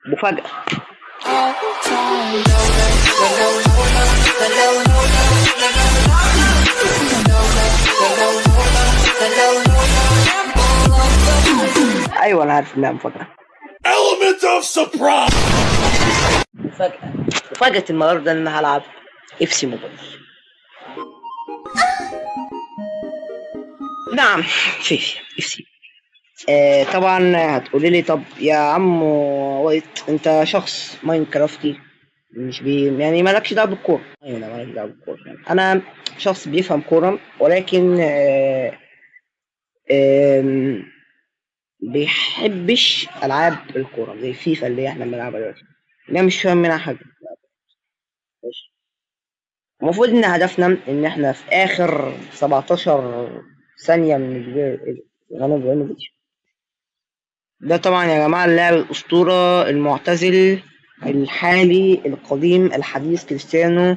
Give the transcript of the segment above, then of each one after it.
مفاجأة. ايوه انا عارف انها مفاجأة. Element of surprise. مفاجأة. مفاجأة النهارده ان انا هلعب اف سي موبايل. نعم في اف سي. طبعا هتقولي لي طب يا عم وايت انت شخص ماينكرافتي مش يعني مالكش دعوه بالكوره. ايوه انا مالكش دعوه بالكوره. انا شخص بيفهم كوره ولكن بيحبش العاب الكوره زي فيفا اللي احنا بنلعبها دلوقتي. انا مش فاهم منها حاجه. ماشي. المفروض ان هدفنا ان احنا في اخر 17 ثانيه من غنى ابراهيموفيتش. ده طبعا يا جماعه اللاعب الاسطوره المعتزل الحالي القديم الحديث كريستيانو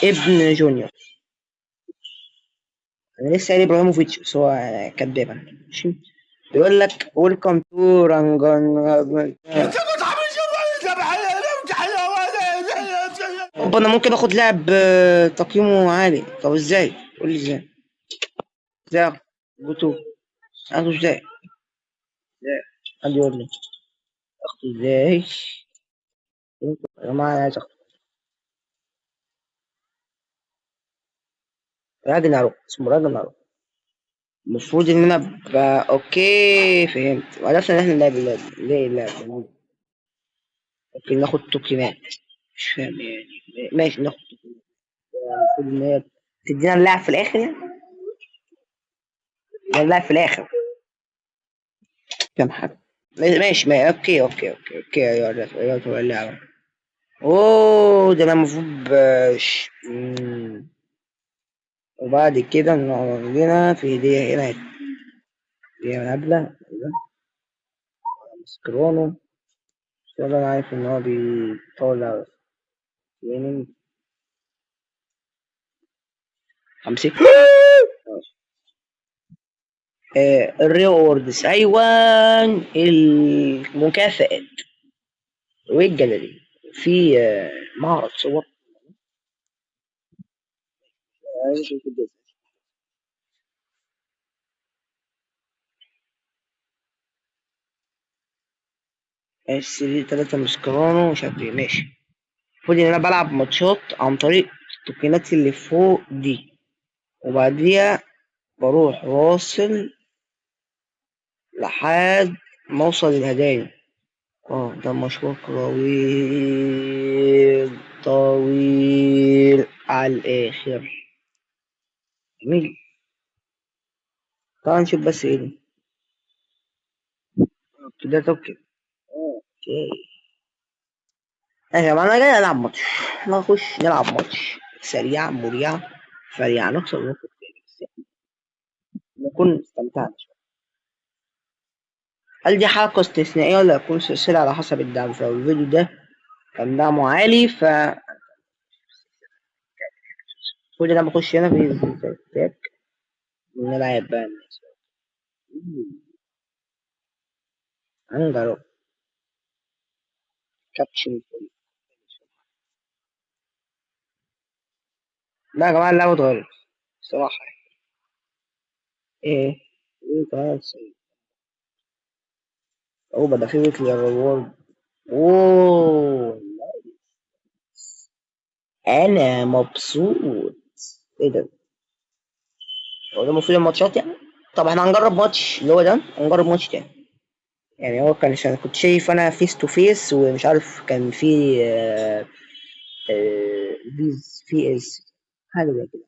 ابن جونيور. انا لسه قايل ابراهيموفيتش بس هو كدابا. ماشي. بيقول لك ويلكم تو رانجون. طب انا ممكن اخد لاعب تقييمه عالي. طب ازاي؟ قول لي ازاي. ازاي جوتو اخده ازاي؟ ازاي حد يقول لي اخده ازاي؟ يا جماعه انا عايز اخده راجناروك. اسمه راجناروك. المفروض ان انا اوكي فهمت. وعرفنا ان احنا نلعب اللعب ليه اللعب. ممكن ناخد توكينات. مش فاهم يعني. ماشي ناخد توكينات. المفروض ان هي تدينا اللاعب في الاخر يعني. اللاعب في الاخر كام حاجه. ماشي اوكي ايوه اللعبه. اوه ده انا المفروض وبعد كده نقعد لنا في هدية هنا. هدية من قبله سكرونو. ده انا عارف ان هو بيطلع جيمنج. امسك. الريوردز ايوان المكافآت والجاليري في معرض صور. اشتري 3 مسكرانو مش عارف ايه. ماشي. المفروض ان انا بلعب ماتشات عن طريق التقنيات اللي فوق دي وبعديها بروح واصل لحد ما اوصل للهدايا. ده مشوار طويل طويل على الاخر. جميل. تعال نشوف بس ايه ده. ده توكل. اوكي. يا جماعة انا جاي العب ماتش. نخش نلعب ماتش سريع مريع سريع نخسر وناخد تاني بس نكون استمتعنا شوية. هل دي حلقة استثنائية ولا هتكون سلسلة على حسب الدعم؟ فالفيديو ده كان دعمه عالي كل ده بخش هنا في التاك ونلعب بقى الناس. هنجرب كابتشن. لا يا جماعة اللعبة اتغيرت الصراحة. ايه ايه كمان اوه ده في ويكلي ريورد. اوه انا مبسوط. ايه ده؟ هو ده المفروض الماتشات يعني. طب احنا هنجرب ماتش اللي هو ده هنجرب ماتش تاني. يعني هو كان عشان كنت شايف انا فيس تو فيس ومش عارف كان في فيز في اس حاجه زي كده.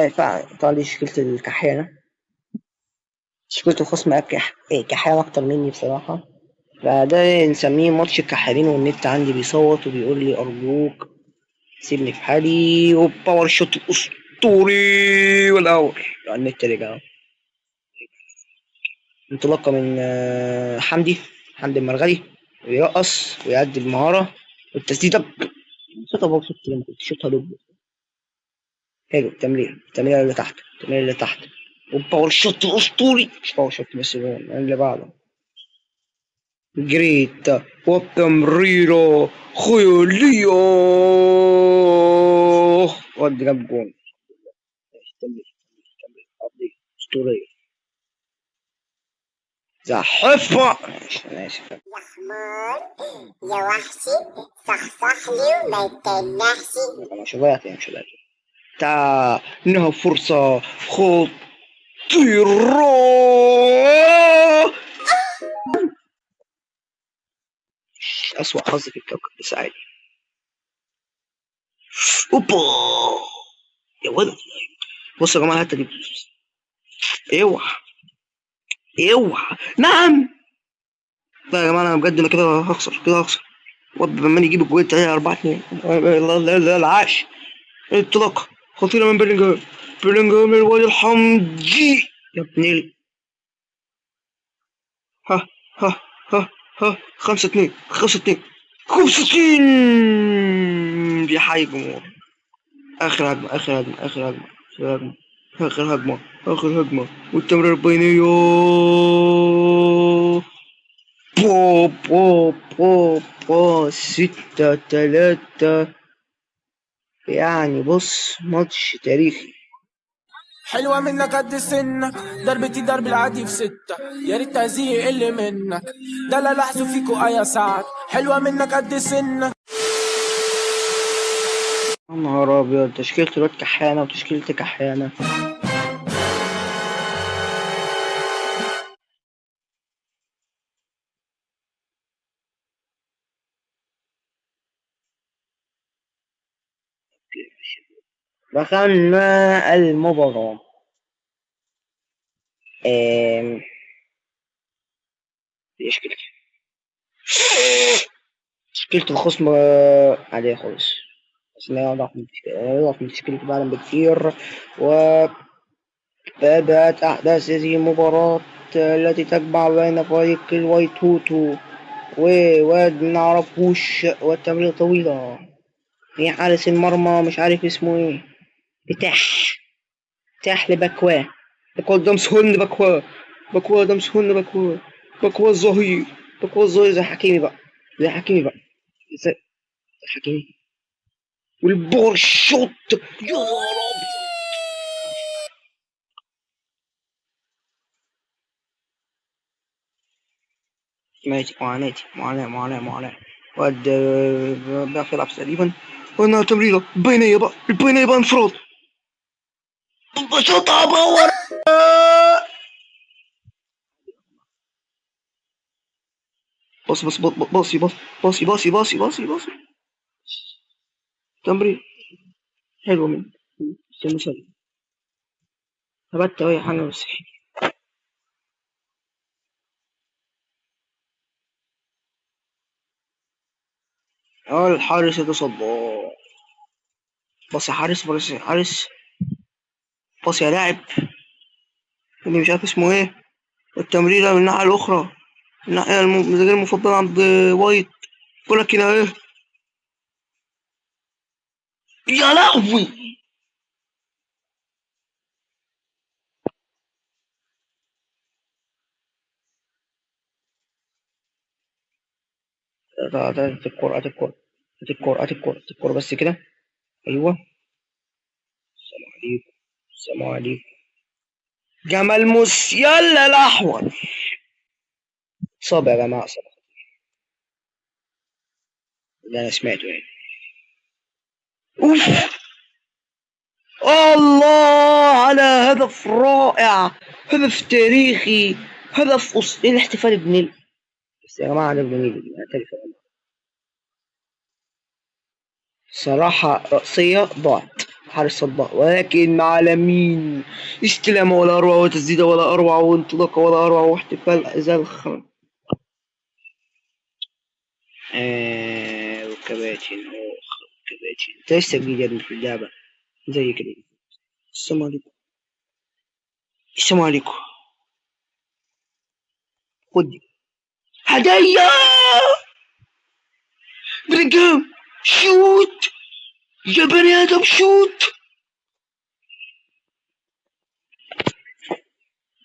فطبعا دي مشكله الكحيانه. مشكله الخصم كحيان اكتر مني بصراحه. فده نسميه ماتش الكحيانين والنت عندي بيصوت وبيقول لي ارجوك سيبني في حالي وباور شوت الاسطوري والاول يعني النت رجع. انطلاقة من حمدي المرغلي ويرقص ويعدي المهارة والتسديدة. شوطها بوكس كده كنت شوطها لوب. حلو التمرير اللي تحت والباور شوت الأسطوري. مش باور شوت بس اللي بعده. جريتا والتمريرة خيالية. ودي جاب جون. تمرير أرضية أسطورية زحفة. ماشي أنا آسف. يا حمار يا وحشي صحصح لي وما تتنحشي. أنا شبعت يعني شبعت. تا إنها فرصة خطيرة. أسوأ حظ في الكوكب بس عادي. أوبا يا ولد. بصوا يا جماعة الحتة دي. اوعى اوعى. نعم. لا يا جماعة أنا بجد أنا كده هخسر كده هخسر. واد بمان يجيب الجوال 3-4-2. لا العاش. انطلاقة خطيرة من بيلينجهام. بيلينجهام الواد الحمدي يا ابني. ها ها ها ها 5-2 5-2 5-2. بيحيي الجمهور. آخر هجمة آخر هجمة آخر هجمة آخر هجمة آخر هجمة آخر هجمة والتمريرة البينية. بو بو بو بو 6-3. يعني بص ماتش تاريخي. حلوة منك قد سنك ضربتي ضرب العادي في 6 يا ريت تهزيه يقل منك ده لا لحظه فيكو يا سعد حلوة منك قد سنك. يا نهار أبيض تشكيلة الواد كحيانة وتشكيلتي كحيانة. دخلنا المباراة. تشكيلتي تشكيلة الخصم عادية خالص. بس إن هي أضعف من تشكيلة العالم بكثير. وبدأت أحداث هذه المباراة التي تجمع بين فريق الوايت هوتو وواد منعرفوش والتمريرة طويلة. في حارس المرمى مش عارف اسمه ايه. بتاح لبكواه. بكواه دمس هن بكواه. بكواه دمس هن بكواه. بكواه الظهير. بكواه الظهير زي حكيمي بقى. زي حكيمي بقى. زي حكيمي. والبور الشوط يا نهار أبيض. معاناة. واد بيعرف يلعب تقريبا. وانها تمريرة البينية بقى انفراد. بشوطها باور. باصي. تمرير حلو منه. مسلي. ثبت أي حاجة بس. الحارس يتصدى. باص يا حارس باص يا حارس. باص يا لاعب اللي مش عارف اسمه ايه. والتمريرة من الناحية الأخرى. الناحية غير المفضلة عند وايت. بقول لك كده ايه. يا لهوي. هات الكورة بس كده. أيوه. السلام عليكم. جمال يلا الأحول. صاب يا جماعة صاب. اللي أنا سمعته يعني. أوف. الله على هدف رائع. هدف تاريخي. إيه الاحتفال بنيل. بس يا جماعة ده بنيل. صراحة رأسية ضاعت. حارس صدها ولكن مع لمين. استلامة ولا أروع وتسديدة ولا أروع وانطلاقة ولا أروع واحتفال إزال الخمر. وكباتن كباتن انت لسه جديد يا ابني في اللعبة زي كده. السلام عليكم. السلام عليكم. خد هدية. بلينجهام شوت يا بني آدم شوت.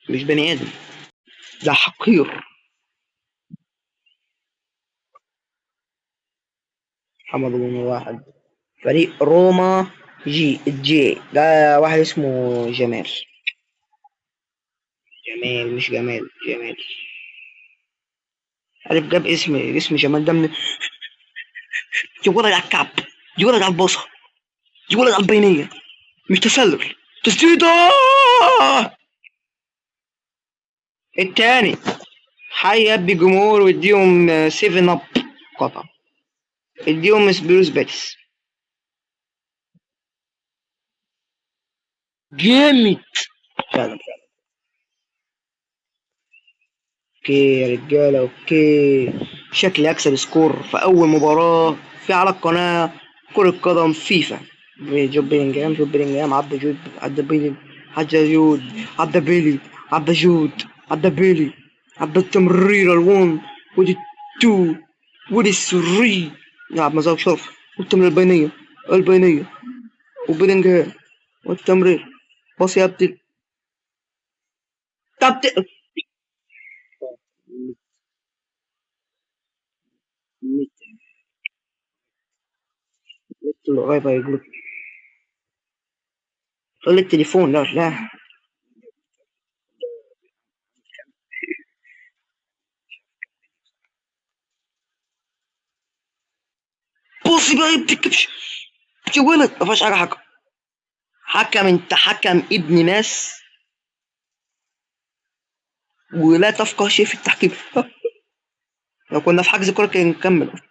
مش بني آدم ده حقير. محمد ابو نور واحد. فريق روما الجي ده واحد اسمه جمال. جمال مش جمال، جمال. عارف جاب اسم جمال ده من ولد على الكعب، ولد على البوصة، ولد على البينية، مش تسلل تسديدة. التاني حي ابي جمهور واديهم 7 اب قطع، اديهم سبيروس باتس جامد فعلا. اوكي يا رجاله، اوكي. شكلي اكسب سكور في اول مباراه في على القناه كرة قدم فيفا. جوب بيلينجهام عدى جود عدى بيلي عدى جود عدى بيلي عدى التمريرة الون ودي التو ودي السري يلعب مزاج شرف والتمريرة البينية وبيلينجهام والتمرير باص يا ابتل النت اللي قريب هيجلط. خلي التليفون، لا بصي بقى بتكتبش يا ولد، مفيهاش حاجة. انت حكم ابن ناس ولا تفقه شيء في التحكيم. لو كنا في حجز كورة كان نكمل.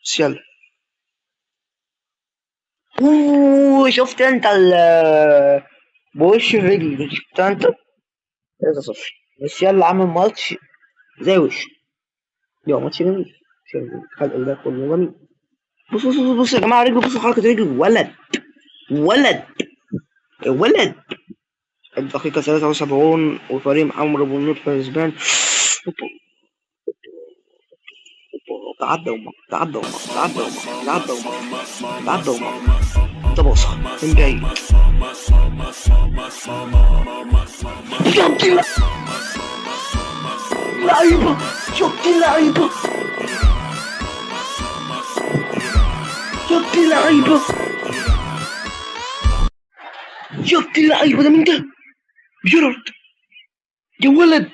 بس يلا. شفت انت بوش الرجل شفت انت 3-0. بس يلا عامل ماتش زي وش. يا ماتش جميل، خلق الله كله جميل. بص يا جماعة، رجله، بصوا حركة رجله. ولد الدقيقة 73 وفريق عمرو بن نور كسبان. تعدى ده باصة من بعيد. شفت اللعيبة ده مين ده؟ جيرارد يا ولد،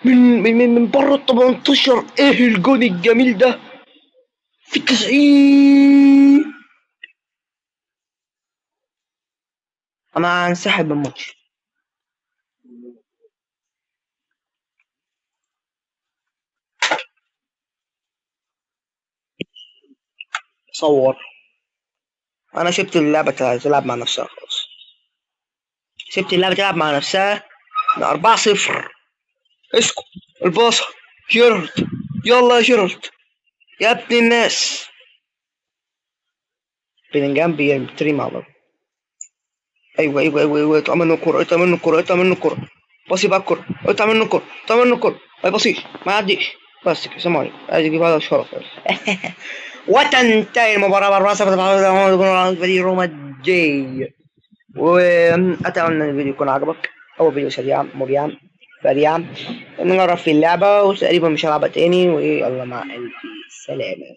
من بره ال 18. ايه الجون الجميل ده في 90. انا هنسحب من الماتش. صور. انا سبت اللعبة تلعب مع نفسها خلاص. سبت اللعبة تلعب مع نفسها. 4-0. اسكت. الباصة جيرارد، يلا يا جيرارد يا ابن الناس. بيلينجهام بيتري مع بعض. ايوه اقطع منه الكرة. باصي بقى الكرة، اقطع منه الكرة. ما يبصيش، ما يعديش. بس كده، سلام عليكم. عايز اجيب هذا الشرف. وتنتهي المباراة ب4-0 فريق روما الجي. واتمنى ان الفيديو يكون عجبك. هو فيديو سريع سريع نجرب في اللعبة، وتقريبا مش هلعبها تاني. ويلا مع الف سلامة.